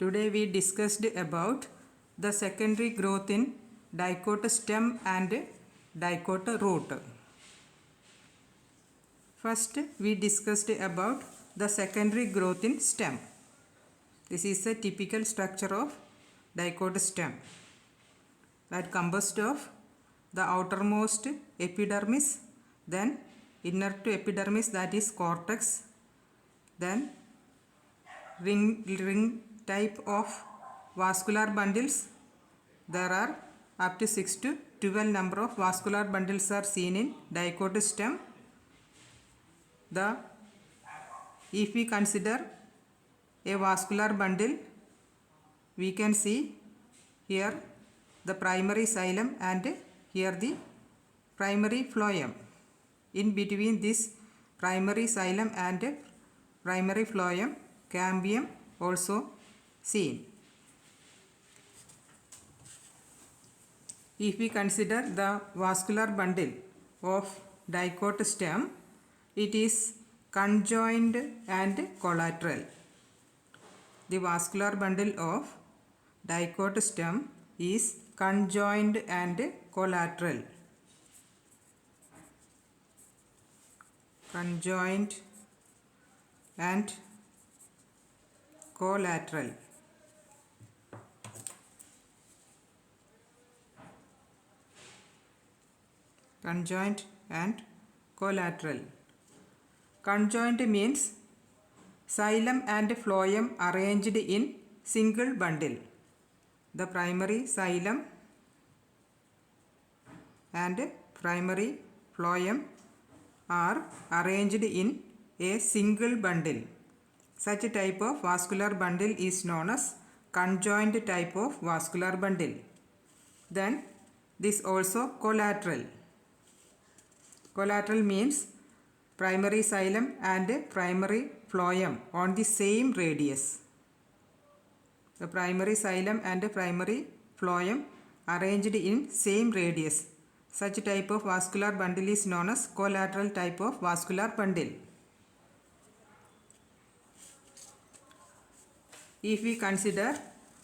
Today we discussed about the secondary growth in dicot stem and dicot root. First we discussed about the secondary growth in stem. This is a typical structure of dicot stem that composed of the outermost epidermis, then inner to epidermis, that is cortex, then ring type of vascular bundles. There are up to 6 to 12 number of vascular bundles are seen in dicot stem. If we consider a vascular bundle, we can see here the primary xylem and here the primary phloem. In between this primary xylem and primary phloem, cambium also seen. If we consider the vascular bundle of dicot stem, it is conjoined and collateral. The vascular bundle of dicot stem is conjoined and collateral. Conjoined and collateral. Conjoint and collateral. Conjoint means xylem and phloem arranged in single bundle. The primary xylem and primary phloem are arranged in a single bundle. Such a type of vascular bundle is known as conjoined type of vascular bundle. Then this also collateral. Collateral means primary xylem and primary phloem on the same radius. The primary xylem and primary phloem arranged in same radius. Such type of vascular bundle is known as collateral type of vascular bundle. If we consider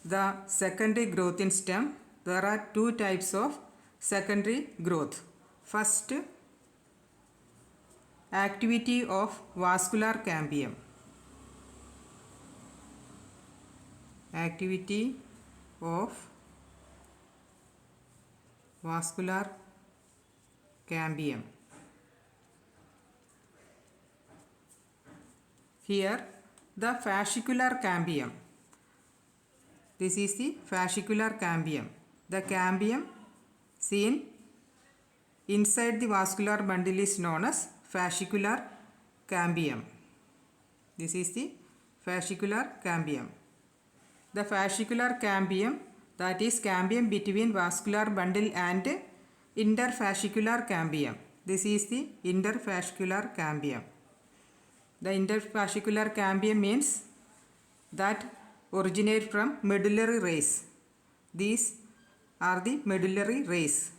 the secondary growth in stem, there are two types of secondary growth. First, activity of vascular cambium. Activity of vascular cambium. Here the fascicular cambium. This is the fascicular cambium. The cambium seen inside the vascular bundle is known as fascicular cambium. This is the fascicular cambium. The fascicular cambium, that is cambium between vascular bundle and interfascicular cambium. This is the interfascicular cambium. The interfascicular cambium means that originate from medullary rays. These are the medullary rays.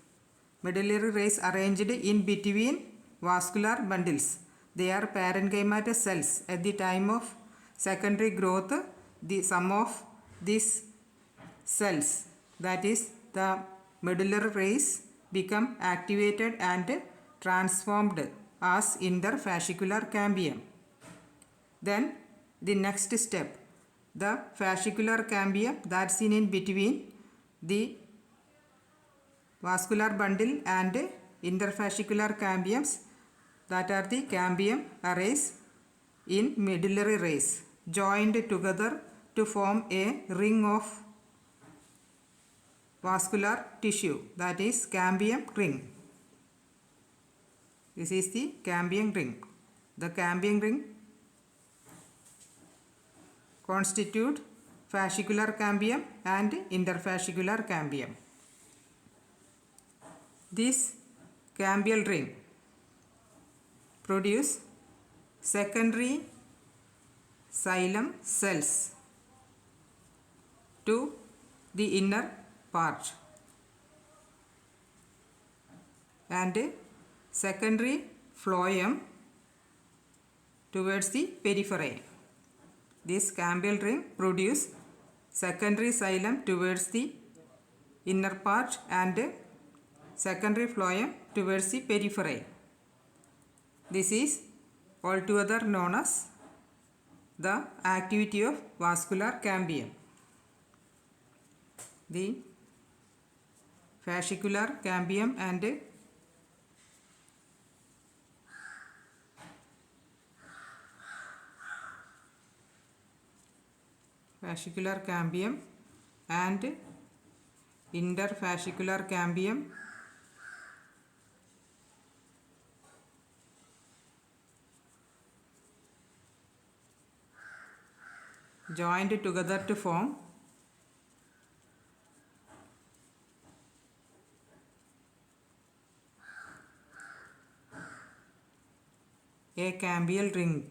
Medullary rays arranged in between vascular bundles. They are parenchymatous cells. At the time of secondary growth, the sum of these cells, that is the medullary rays, become activated and transformed as interfascicular cambium. Then the next step, the fascicular cambium, that's in between the vascular bundle and interfascicular cambiums, that are the cambium arrays in medullary rays joined together to form a ring of vascular tissue, that is cambium ring. This is the cambium ring. The cambium ring constitute fascicular cambium and interfascicular cambium. This cambial ring produce secondary xylem cells to the inner part and secondary phloem towards the periphery. This cambial ring produce secondary xylem towards the inner part and secondary phloem towards the periphery. This is altogether known as the activity of vascular cambium. The fascicular cambium and interfascicular cambium joined together to form a cambial ring.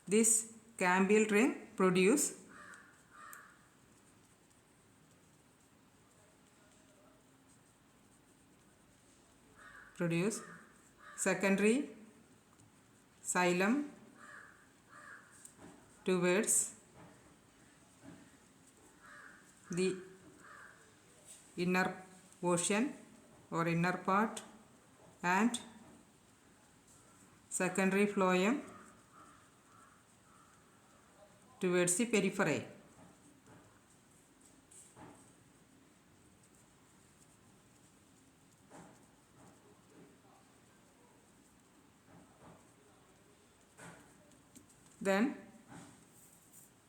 This cambial ring produce secondary xylem towards the inner portion or inner part and secondary phloem towards the periphery. Then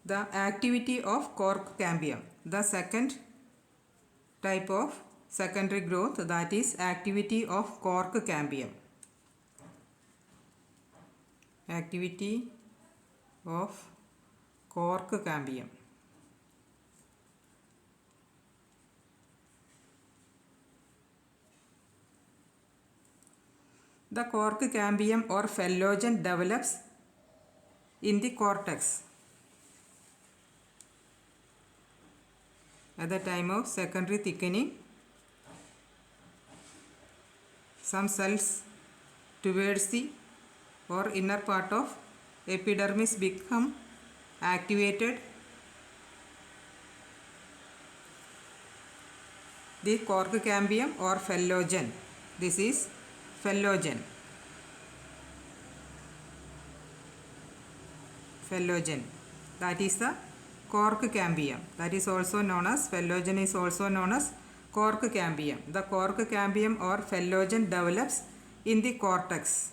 the activity of cork cambium, the second type of secondary growth, that is activity of cork cambium. Activity of cork cambium. The cork cambium or phellogen develops in the cortex at the time of secondary thickening. Some cells towards the or inner part of epidermis become activated. The cork cambium or phellogen. This is phellogen. That is the cork cambium. That is also known as phellogen, is also known as cork cambium. The cork cambium or phellogen develops in the cortex.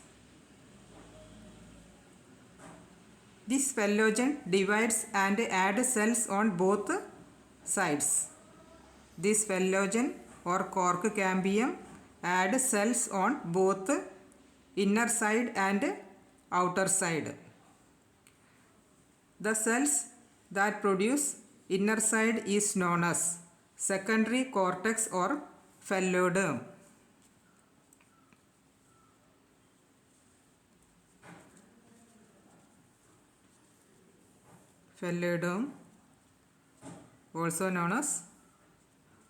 This phellogen divides and adds cells on both sides. This phellogen or cork cambium adds cells on both inner side and outer side. The cells that produce inner side is known as secondary cortex or phelloderm. Also known as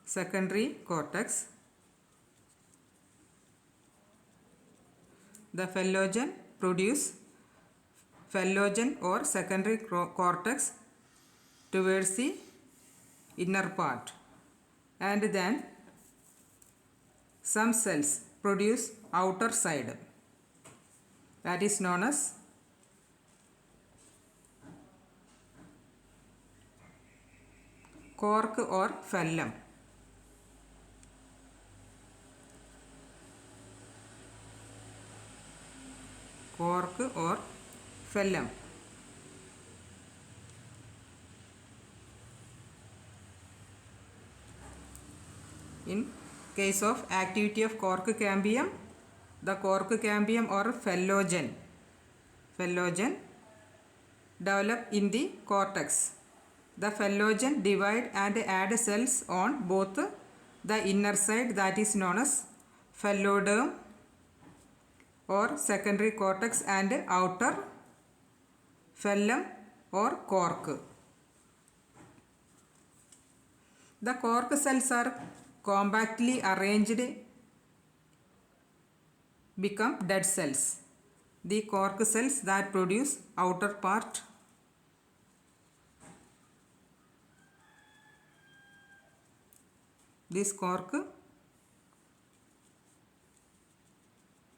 secondary cortex. The phellogen produce phellogen or secondary cortex towards the inner part, and then some cells produce outer side, that is known as cork or phellum. Cork or phellum. In case of activity of cork cambium, the cork cambium or phellogen develop in the cortex. The phellogen divide and add cells on both the inner side, that is known as phelloderm or secondary cortex, and outer phellum or cork. The cork cells are compactly arranged, become dead cells. the cork cells that produce outer part. These cork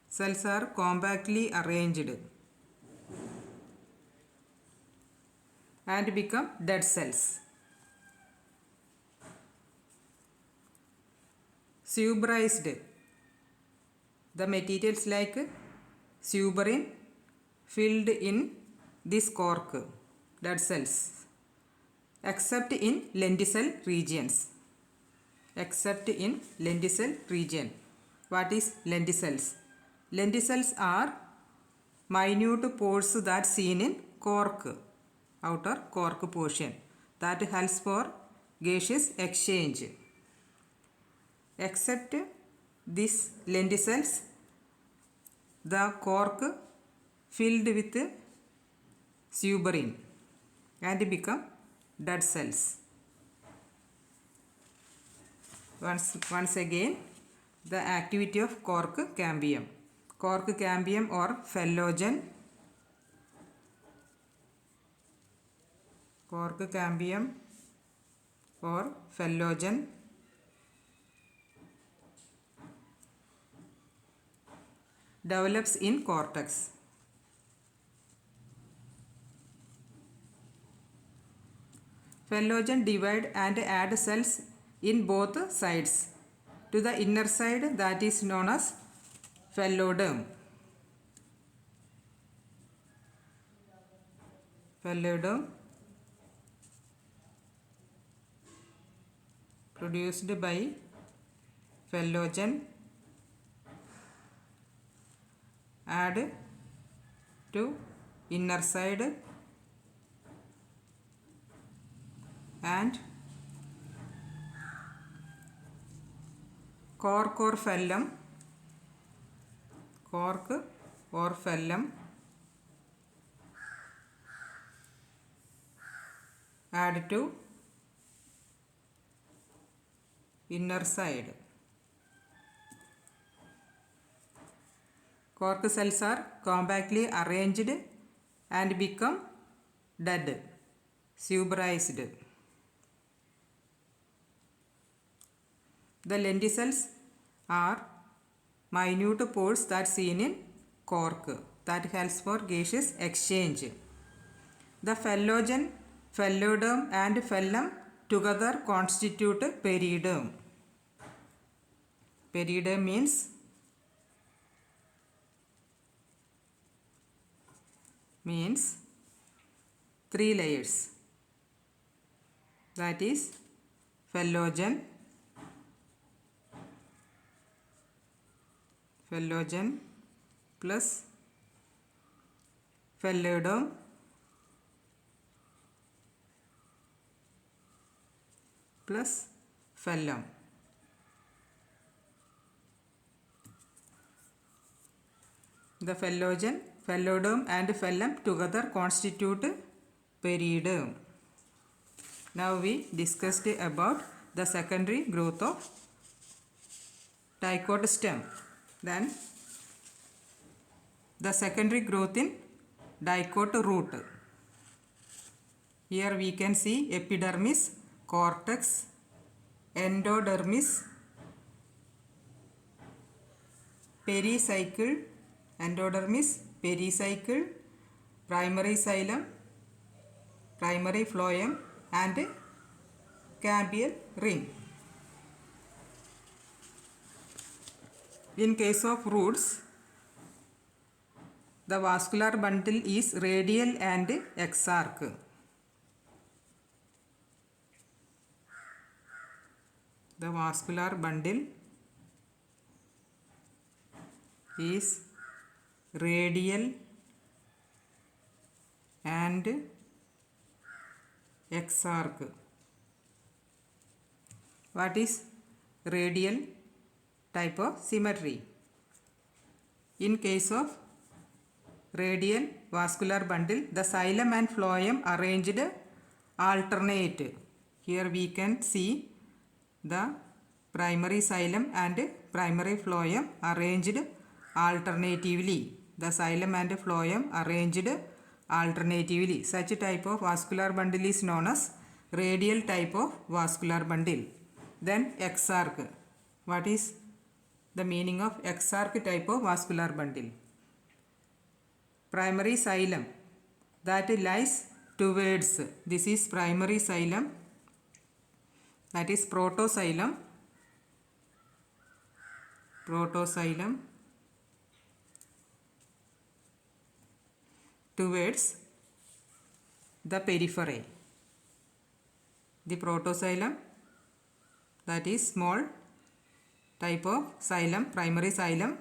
cells are compactly arranged and become dead cells. Suberized, the materials like suberin filled in this cork dead cells, except in lenticel regions. Except in lenticel region. What is lenticels? Lenticels are minute pores that seen in cork, outer cork portion, that helps for gaseous exchange. Except these lenticels, the cork filled with suberin and become dead cells. Once again, the activity of cork cambium. Cork cambium or phellogen. Cork cambium or phellogen develops in cortex. Phellogen divide and add cells in both sides. To the inner side, that is known as phelloderm. Phelloderm produced by phellogen add to inner side and cork or phellum add to inner side. Cork cells are compactly arranged and become dead, suberized. The lenticels are minute pores that seen in cork that helps for gaseous exchange. The phellogen, phelloderm and phellum together constitute periderm. Periderm means 3 layers, that is phellogen plus phelloderm plus phellum. The phellogen, phelloderm and phellum together constitute periderm. Now we discussed about the secondary growth of dicot stem. Then the secondary growth in dicot root. Here we can see epidermis, cortex, endodermis, pericycle, endodermis, pericycle, primary xylem, primary phloem and cambial ring. In case of roots, the vascular bundle is radial and exarch. The vascular bundle is radial and exarch. What is radial type of symmetry? In case of radial vascular bundle, the xylem and phloem arranged alternate. Here we can see the primary xylem and primary phloem arranged alternatively. the xylem and phloem arranged alternatively. Such type of vascular bundle is known as radial type of vascular bundle. Then exarch. What is the meaning of exarch type of vascular bundle? Primary xylem that lies towards, this is primary xylem, that is protoxylem towards the periphery. The protoxylem, that is small type of xylem, primary xylem,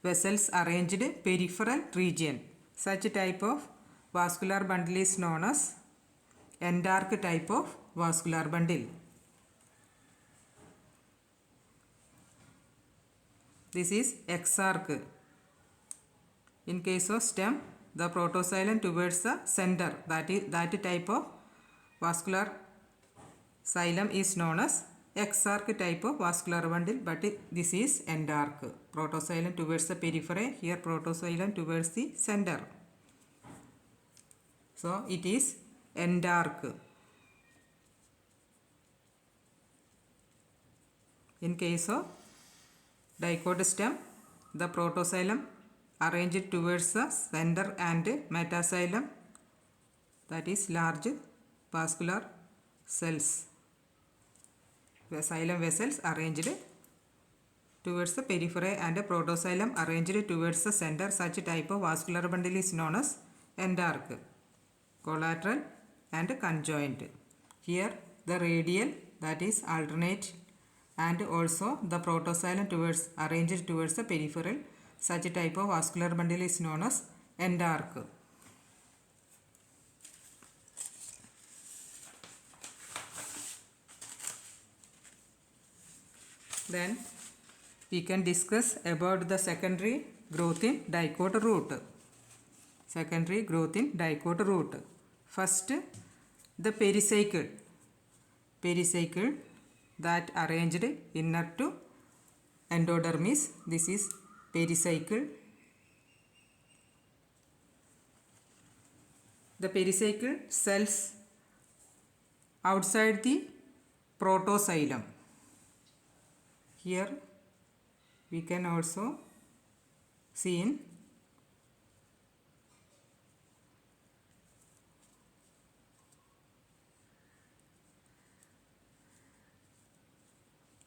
vessels arranged peripheral region. Such type of vascular bundle is known as endarch type of vascular bundle. This is exarch. In case of stem, the protoxylem towards the center, that type of vascular xylem is known as exarch type of vascular bundle, but this is endarch. Protoxylem towards the periphery, here protoxylem towards the center. So it is endarch. In case of dicot stem, the protoxylem arranged towards the center and metaxylem, that is large vascular cells, xylem vessels arranged towards the periphery and protoxylem arranged towards the center. Such type of vascular bundle is known as endarch. Collateral and conjoint. Here the radial, that is alternate, and also the protoxylem towards arranged towards the peripheral. Such type of vascular bundle is known as endarch. Then we can discuss about the secondary growth in dicot root. Secondary growth in dicot root. First, the pericycle that arranged inner to endodermis. This is pericycle. The pericycle cells outside the protoxylem. Here we can also see in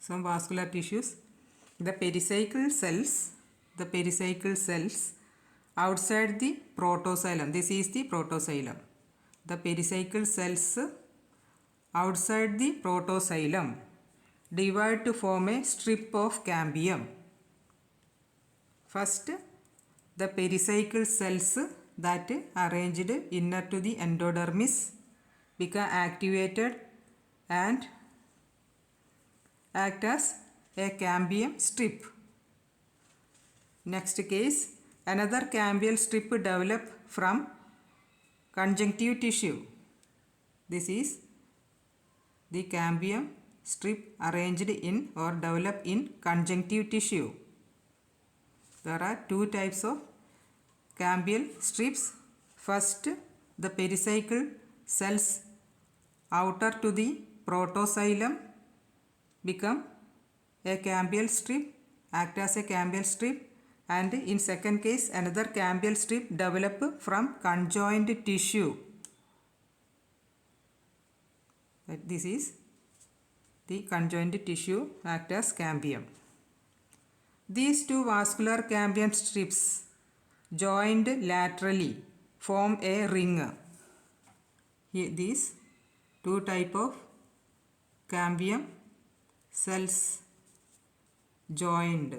some vascular tissues. The pericycle cells outside the protoxylem. This is the protoxylem. The pericycle cells outside the protoxylem divide to form a strip of cambium. First, the pericycle cells that arranged inner to the endodermis become activated and act as a cambium strip. Next case, another cambial strip develop from conjunctive tissue. This is the cambium strip arranged in or developed in conjunctive tissue. There are two types of cambial strips. First, the pericycle cells outer to the protoxylem become a cambial strip, act as a cambial strip, and in second case another cambial strip develop from conjoined tissue. This is the conjoined tissue, act as cambium. These two vascular cambium strips joined laterally form a ring. Here these two type of cambium cells joined.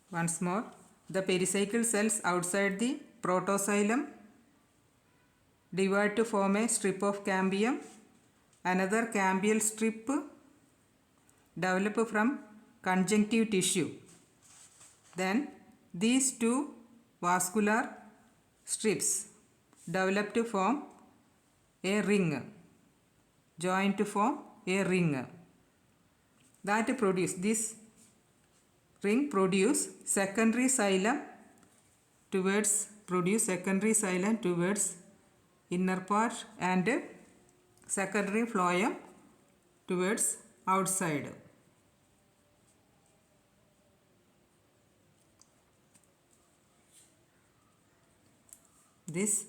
Once more, the pericycle cells outside the protoxylem divide to form a strip of cambium. Another cambial strip develop from conjunctive tissue. Then these two vascular strips develop to form a ring, join to form a ring. That produce, this ring produce secondary xylem towards inner part and secondary phloem towards outside. This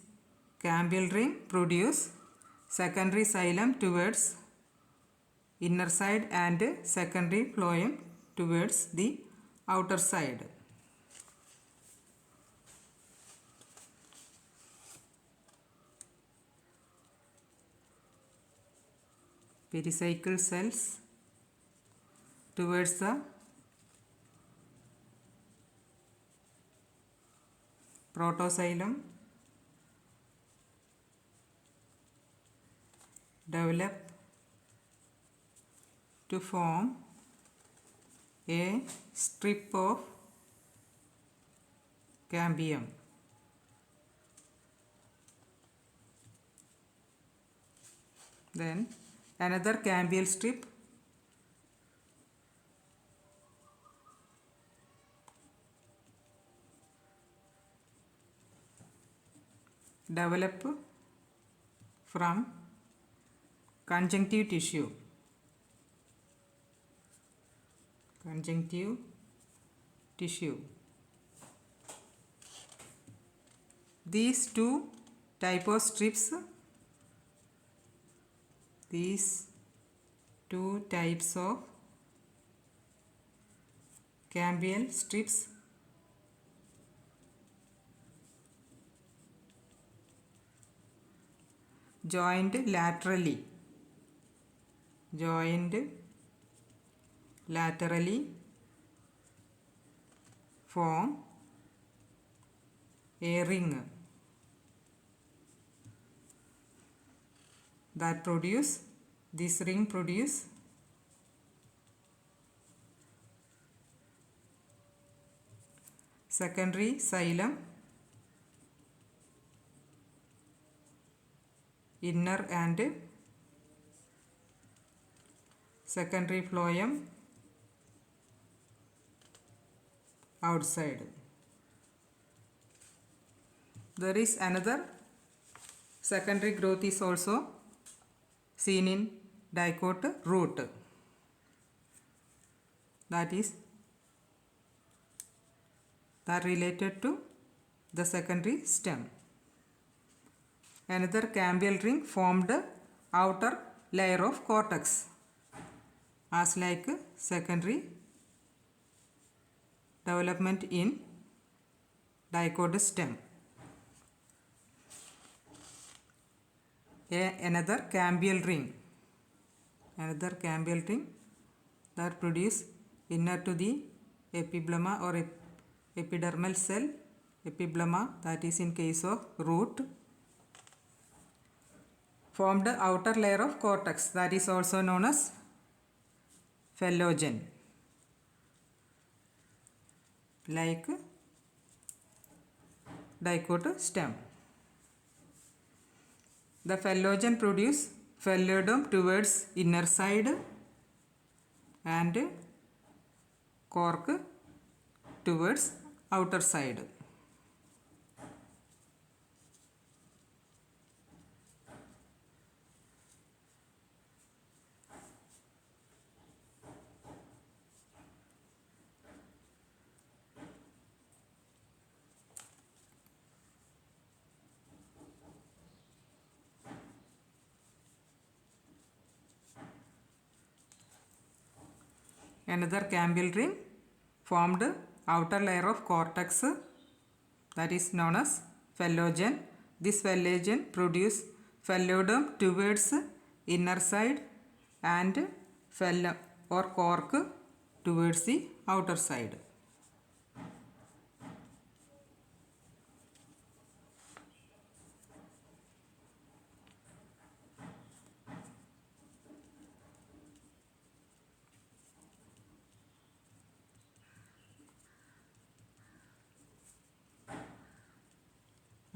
cambial ring produce secondary xylem towards inner side and secondary phloem towards the outer side. Pericycle cells towards the protoxylem develop to form a strip of cambium. Then another cambial strip develop from conjunctive tissue. These two type of strips, these two types of cambial strips joined laterally form a ring that produce, this ring produce secondary xylem, inner and secondary phloem outside. There is another secondary growth is also seen in dicot root, that related to the secondary stem. Another cambial ring formed outer layer of cortex as like secondary development in dicot stem. Another cambial ring that produce inner to the epiblema or epidermal cell, epiblema, that is in case of root, formed outer layer of cortex, that is also known as phellogen, like dicot stem. The phellogen produce phellodome towards inner side and cork towards outer side. Another cambial ring formed outer layer of cortex, that is known as phellogen. This phellogen produce phellodome towards inner side and phellum or cork towards the outer side.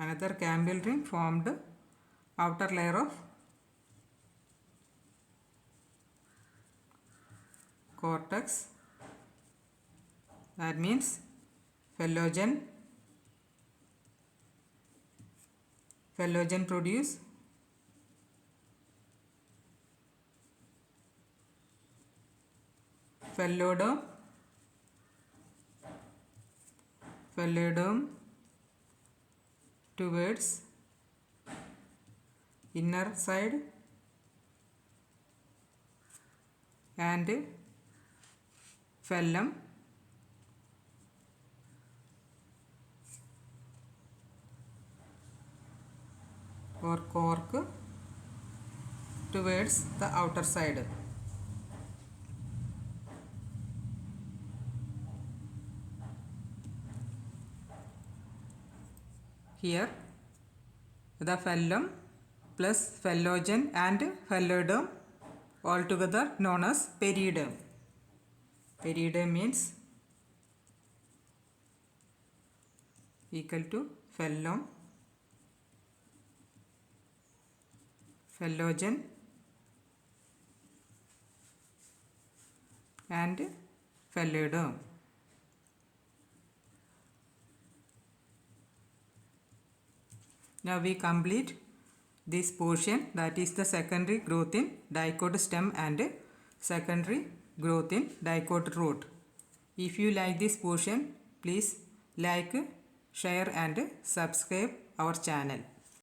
Another cambial ring formed outer layer of cortex, that means phellogen produce phelloderm towards inner side and phellum or cork towards the outer side. Here the phellum plus phellogen and phelloderm altogether known as periderm. Periderm means equal to phellum, phellogen and phelloderm. Now we complete this portion, that is the secondary growth in dicot stem and secondary growth in dicot root. If you like this portion, please like, share and subscribe our channel.